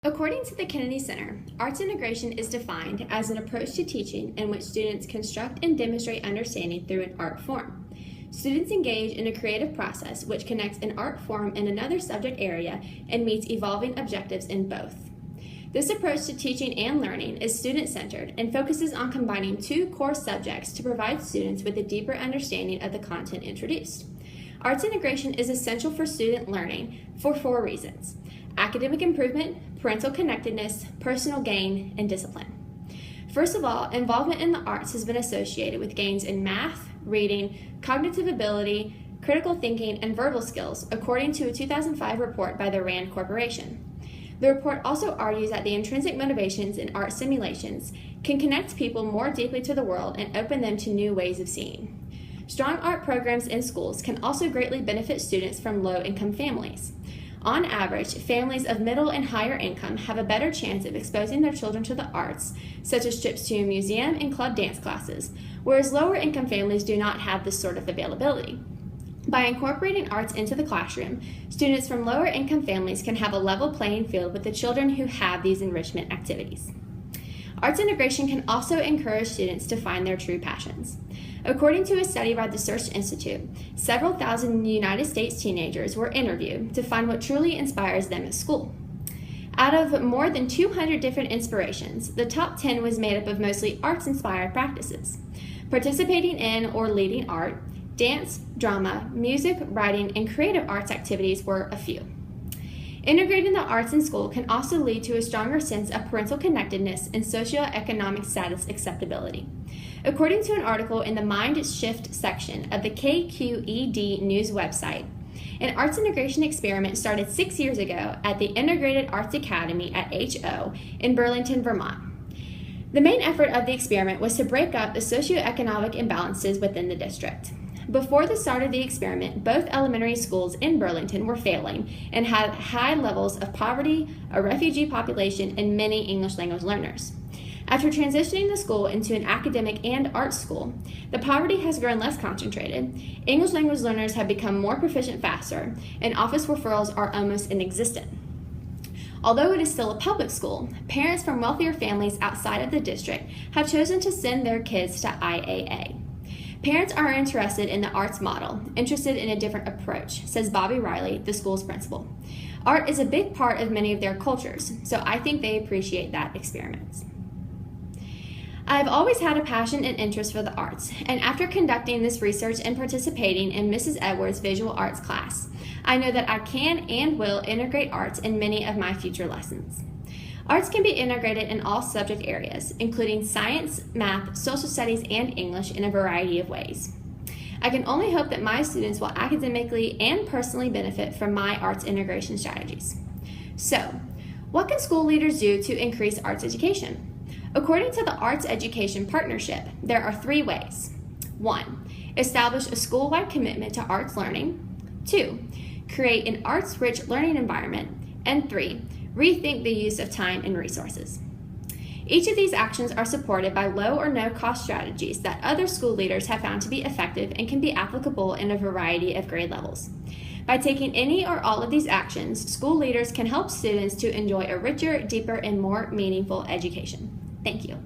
According to the Kennedy Center, arts integration is defined as an approach to teaching in which students construct and demonstrate understanding through an art form. Students engage in a creative process which connects an art form in another subject area and meets evolving objectives in both. This approach to teaching and learning is student-centered and focuses on combining two core subjects to provide students with a deeper understanding of the content introduced. Arts integration is essential for student learning for 4 reasons: academic improvement, parental connectedness, personal gain, and discipline. First of all, involvement in the arts has been associated with gains in math, reading, cognitive ability, critical thinking, and verbal skills, according to a 2005 report by the RAND Corporation. The report also argues that the intrinsic motivations in art simulations can connect people more deeply to the world and open them to new ways of seeing. Strong art programs in schools can also greatly benefit students from low-income families. On average, families of middle and higher income have a better chance of exposing their children to the arts, such as trips to museum and club dance classes, whereas lower-income families do not have this sort of availability. By incorporating arts into the classroom, students from lower-income families can have a level playing field with the children who have these enrichment activities. Arts integration can also encourage students to find their true passions. According to a study by the Search Institute, several thousand United States teenagers were interviewed to find what truly inspires them at school. Out of more than 200 different inspirations, the top 10 was made up of mostly arts-inspired practices. Participating in or leading art, dance, drama, music, writing, and creative arts activities were a few. Integrating the arts in school can also lead to a stronger sense of parental connectedness and socioeconomic status acceptability. According to an article in the Mind Shift section of the KQED News website, an arts integration experiment started 6 years ago at the Integrated Arts Academy at HO in Burlington, Vermont. The main effort of the experiment was to break up the socioeconomic imbalances within the district. Before the start of the experiment, both elementary schools in Burlington were failing and had high levels of poverty, a refugee population, and many English language learners. After transitioning the school into an academic and arts school, the poverty has grown less concentrated, English language learners have become more proficient faster, and office referrals are almost inexistent. Although it is still a public school, parents from wealthier families outside of the district have chosen to send their kids to IAA. Parents are interested in the arts model, interested in a different approach, says Bobby Riley, the school's principal. Art is a big part of many of their cultures, so I think they appreciate that experiment. I've always had a passion and interest for the arts, and after conducting this research and participating in Mrs. Edwards' visual arts class, I know that I can and will integrate arts in many of my future lessons. Arts can be integrated in all subject areas, including science, math, social studies, and English in a variety of ways. I can only hope that my students will academically and personally benefit from my arts integration strategies. So, what can school leaders do to increase arts education? According to the Arts Education Partnership, there are 3 ways. 1. Establish a school-wide commitment to arts learning. 2. Create an arts-rich learning environment. And 3. Rethink the use of time and resources. Each of these actions are supported by low or no cost strategies that other school leaders have found to be effective and can be applicable in a variety of grade levels. By taking any or all of these actions, school leaders can help students to enjoy a richer, deeper, and more meaningful education. Thank you.